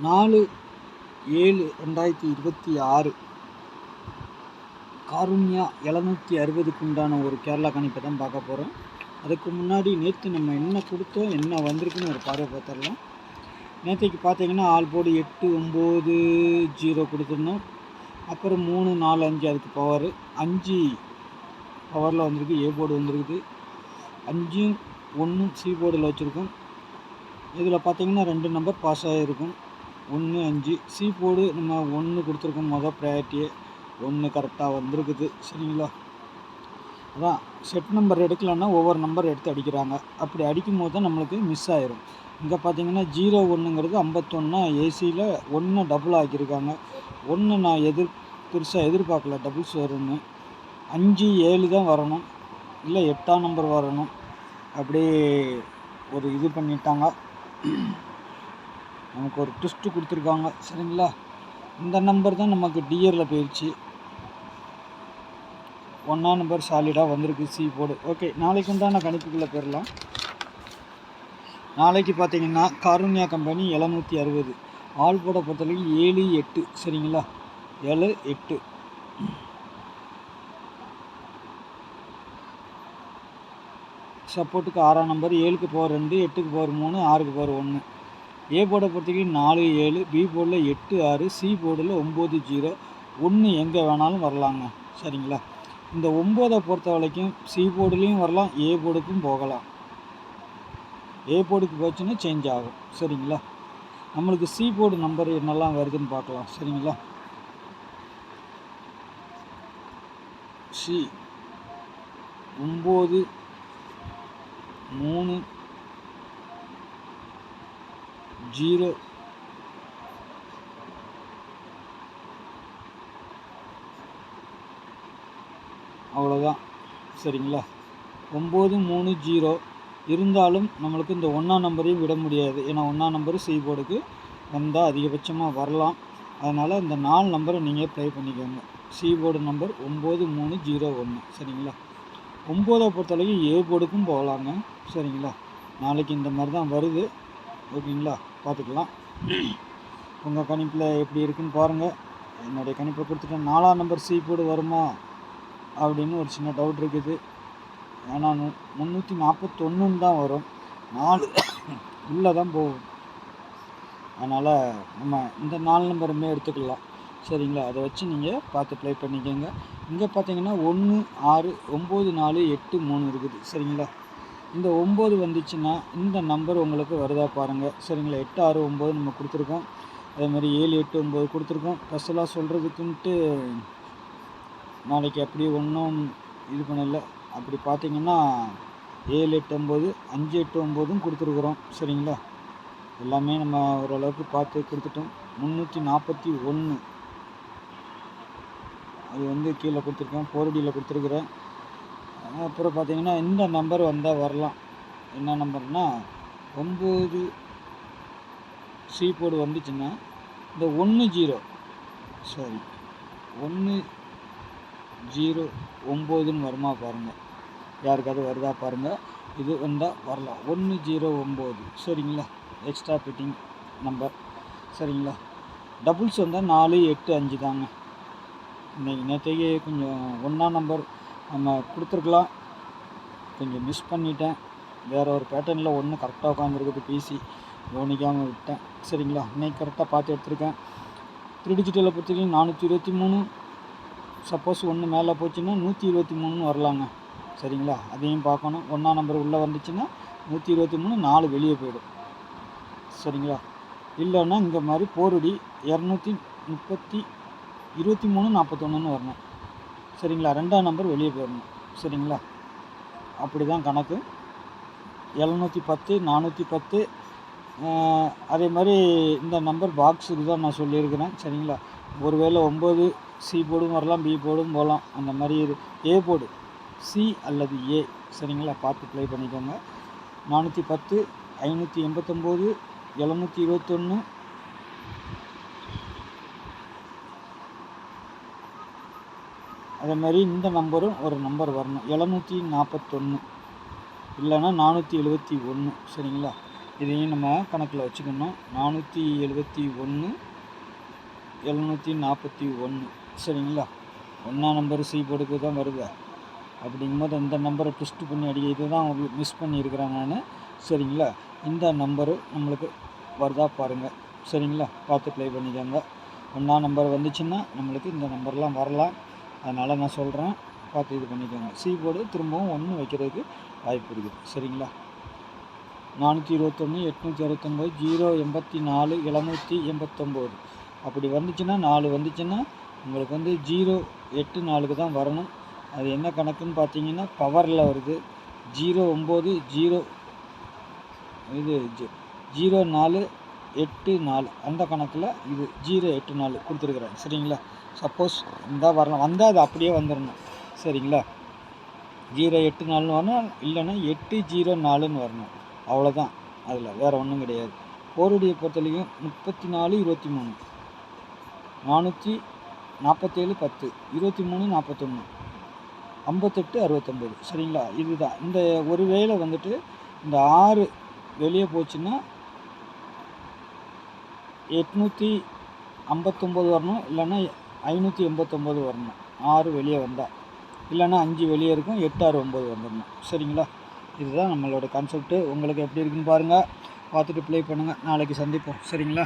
4/7/2026 காருண்யா 760க்கு உண்டான ஒரு கேரளா கணிப்பை தான் பார்க்க போகிறோம். அதுக்கு முன்னாடி நேற்று நம்ம என்ன கொடுத்தோம், என்ன வந்திருக்குன்னு ஒரு பார்வை பார்த்துடலாம். நேற்றுக்கு பார்த்தீங்கன்னா ஆல் போர்டு 8 9 0 கொடுத்துருந்தோம். அப்புறம் 3 4 5 அதுக்கு பவர் 5 பவரில் வந்திருக்கு. ஏ போர்டு வந்திருக்குது. 5 1 சி போர்டில் வச்சுருக்கோம். இதில் பார்த்தீங்கன்னா 2 நம்பர் பாஸ் ஆகிருக்கும். 1 5 சி போர்டு நம்ம 1 கொடுத்துருக்கோம். ப்ரையாரிட்டியே 1 கரெக்டாக வந்திருக்குது. சரிங்களா? அதான் செட் நம்பர் எடுக்கலைன்னா ஒவ்வொரு நம்பர் எடுத்து அடிக்கிறாங்க. அப்படி அடிக்கும் போது தான் நம்மளுக்கு மிஸ் ஆயிரும். இங்கே பார்த்தீங்கன்னா 0 1ங்கிறது 51 ஏசியில் 1 டபுள் ஆக்கியிருக்காங்க. 1 நான் பெருசாக எதிர்பார்க்கல டபுள்ஸ் வரும்னு. 5 7 தான் வரணும், இல்லை 8ஆம் நம்பர் வரணும். அப்படியே ஒரு இது பண்ணிட்டாங்க, நமக்கு ஒரு ட்விஸ்ட்டு கொடுத்துருக்காங்க. சரிங்களா? இந்த நம்பர் தான் நமக்கு டிஆரில் போயிடுச்சு. 1ஆம் நம்பர் சாலிடாக வந்திருக்கு சி போர்டு. ஓகே, நாளைக்கு உண்டான கணிப்புக்குள்ளே போயிடலாம். நாளைக்கு பார்த்தீங்கன்னா காருண்யா கம்பெனி 760 ஆல் போர்டை பொறுத்தவரைக்கும் 7 8. சரிங்களா? 7 8 சப்போர்ட்டுக்கு 6ஆம் நம்பர், 7க்கு பவர் 2, 8க்கு பவர் 3, 6க்கு பவர் 1. ஏ போர்டை பொறுத்தவரைக்கும் 4 7, பி போர்டில் 8 6, சி போர்டில் 9 0. 1 எங்கே வேணாலும் வரலாங்க. சரிங்களா? இந்த 9 பொறுத்த வரைக்கும் சி போர்டுலேயும் வரலாம், ஏ போர்டுக்கும் போகலாம். ஏ போர்டுக்கு போச்சுன்னா சேஞ்ச் ஆகும். சரிங்களா? நம்மளுக்கு சி போர்டு நம்பர் என்னெல்லாம் வருதுன்னு பார்க்கலாம். சரிங்களா? சி 9 3 0 அவ்வளோதான். சரிங்களா? 9 3 0 இருந்தாலும் நம்மளுக்கு இந்த 1ஆம் நம்பரையும் விட முடியாது. ஏன்னா 1ஆம் நம்பரு சி போர்டுக்கு வந்தால் அதிகபட்சமாக வரலாம். அதனால் இந்த 4 நம்பரை நீங்கள் ப்ளே பண்ணிக்கோங்க. C board number 9 3 0 1. சரிங்களா? 9 பொறுத்தளவுக்கு ஏ போர்டுக்கும் போகலாங்க. சரிங்களா? நாளைக்கு இந்த மாதிரி தான் வருது. ஓகேங்களா? பார்த்துக்கலாம். உங்கள் கணிப்பில் எப்படி இருக்குன்னு பாருங்கள். என்னுடைய கணிப்பை கொடுத்துட்டேன். 4ஆம் நம்பர் சி போர்டு வருமா அப்படின்னு ஒரு சின்ன டவுட் இருக்குது. ஏன்னா 341 தான் வரும், 4 உள்ளே தான் போகும். அதனால் நம்ம இந்த 4 நம்பருமே எடுத்துக்கலாம். சரிங்களா? அதை வச்சு நீங்கள் பார்த்து ப்ளே பண்ணிக்கோங்க. இங்கே பார்த்தீங்கன்னா 1 6 9 4 8 3 இருக்குது. சரிங்களா? இந்த 9 வந்துச்சுன்னா இந்த நம்பர் உங்களுக்கு வருதா பாருங்கள். சரிங்களா? 8 6 9 நம்ம கொடுத்துருக்கோம். அதேமாதிரி 7 8 9 கொடுத்துருக்கோம். ஸ்பெஷலாக சொல்கிறதுக்குன்ட்டு நாளைக்கு அப்படி ஒன்றும் இது பண்ணலை. அப்படி பார்த்தீங்கன்னா 7 8 9 5 8 9ம் கொடுத்துருக்குறோம். சரிங்களா? எல்லாமே நம்ம ஓரளவுக்கு பார்த்து கொடுத்துட்டோம். 341 அது வந்து கீழே கொடுத்துருக்கேன், 4Dயில் கொடுத்துருக்குறேன். அப்புறம் பார்த்தீங்கன்னா இந்த நம்பர் வந்தால் வரலாம். என்ன நம்பர்னால் 9 சி போர்டு வந்துச்சுன்னா இந்த 1 0 சரி 1 0 9ன்னு வருமா பாருங்கள். யாருக்காவது வருதா பாருங்கள். இது வந்தால் வரலாம். 1 0 9. சரிங்களா? Extra fitting number. சரிங்களா? டபுள்ஸ் வந்தால் 4 8 5 தாங்க. இன்றைக்கி நேற்றைக்கு கொஞ்சம் 1ஆம் நம்பர் நம்ம கொடுத்துருக்கலாம், கொஞ்சம் மிஸ் பண்ணிட்டேன். வேறு ஒரு பேட்டர்னில் 1 கரெக்டாக உட்காந்துருக்குது, பிசி கவனிக்காமல் விட்டேன். சரிங்களா? இன்றைக்கி கரெக்டாக பார்த்து எடுத்துருக்கேன். 3 டிஜிட்டலில் பொறுத்தவரைக்கும் 423. சப்போஸ் 1 மேலே போச்சுன்னா 123 வரலாங்க. சரிங்களா? அதையும் பார்க்கணும். 1ஆம் நம்பர் உள்ளே வந்துச்சுன்னா 123, 4 வெளியே போயிடும். சரிங்களா? இல்லைன்னா இந்த மாதிரி 4D 230 23 41ன்னு வரணும். சரிங்களா? 2ஆம் நம்பர் வெளியே போயிடணும். சரிங்களா? அப்படி தான் கணக்கு. 710 410. அதே மாதிரி இந்த நம்பர் பாக்ஸுக்கு தான் நான் சொல்லியிருக்கிறேன். சரிங்களா? ஒருவேளை 9 சி போர்டும் வரலாம், பி போர்டும் போகலாம். அந்த மாதிரி ஏ போர்டு சி அல்லது ஏ. சரிங்களா? பார்த்து ப்ளே பண்ணிக்கோங்க. 410 589 721. அதே மாதிரி இந்த நம்பரும் ஒரு நம்பர் வரணும். 741 இல்லைன்னா 471. சரிங்களா? இதையும் நம்ம கணக்கில் வச்சுக்கணும். 471 741 சரிங்களா. 1ஆம் நம்பர் சி போர்டுக்கு தான் வருது. அப்படிங்கும்போது இந்த நம்பரை ட்விஸ்ட் பண்ணி அடிக்க இது தான் மிஸ் பண்ணியிருக்கிறேன் நான். சரிங்களா. இந்த நம்பரு நம்மளுக்கு வருதா பாருங்கள். சரிங்களா. பார்த்து ப்ளே பண்ணிக்கோங்க. 1ஆம் நம்பர் வந்துச்சுன்னா நம்மளுக்கு இந்த நம்பர்லாம் வரலாம். அதனால் நான் சொல்கிறேன், பார்த்து இது பண்ணிக்கோங்க. சி போர்டு திரும்பவும் 1 வைக்கிறதுக்கு வாய்ப்பு இருக்குது. சரிங்களா. 421 869 084 789 அப்படி வந்துச்சுன்னா 4 வந்துச்சுன்னா உங்களுக்கு வந்து 084க்கு தான் வரணும். அது என்ன கணக்குன்னு பார்த்தீங்கன்னா பவரில் வருது. 09 0 இது 0484 அந்த கணக்கில் இது 084 கொடுத்துருக்குறேன். சரிங்களா. சப்போஸ் இருந்தால் வரலாம், வந்தால் அது அப்படியே வந்துடணும். சரிங்களா. 084ன்னு வரணும், இல்லைன்னா 804ன்னு வரணும். அவ்வளோதான், அதில் வேறு ஒன்றும் கிடையாது. போர்டியை பொறுத்தவரைக்கும் 34 23 447 10 23 41 58 69 சரிங்களா. இதுதான். இந்த ஒரு வேளை வந்துட்டு இந்த 6 வெளியே போச்சுன்னா 859 வரணும், இல்லைன்னா 589 வரணும். 6 வெளியே வந்தால், இல்லைன்னா 5 வெளியே இருக்கும், 8 6 9 வந்துடணும். சரிங்களா. இதுதான் நம்மளோட கான்செப்ட்டு. உங்களுக்கு எப்படி இருக்குன்னு பாருங்கள், பார்த்துட்டு ப்ளே பண்ணுங்கள். நாளைக்கு சந்திப்போம். சரிங்களா.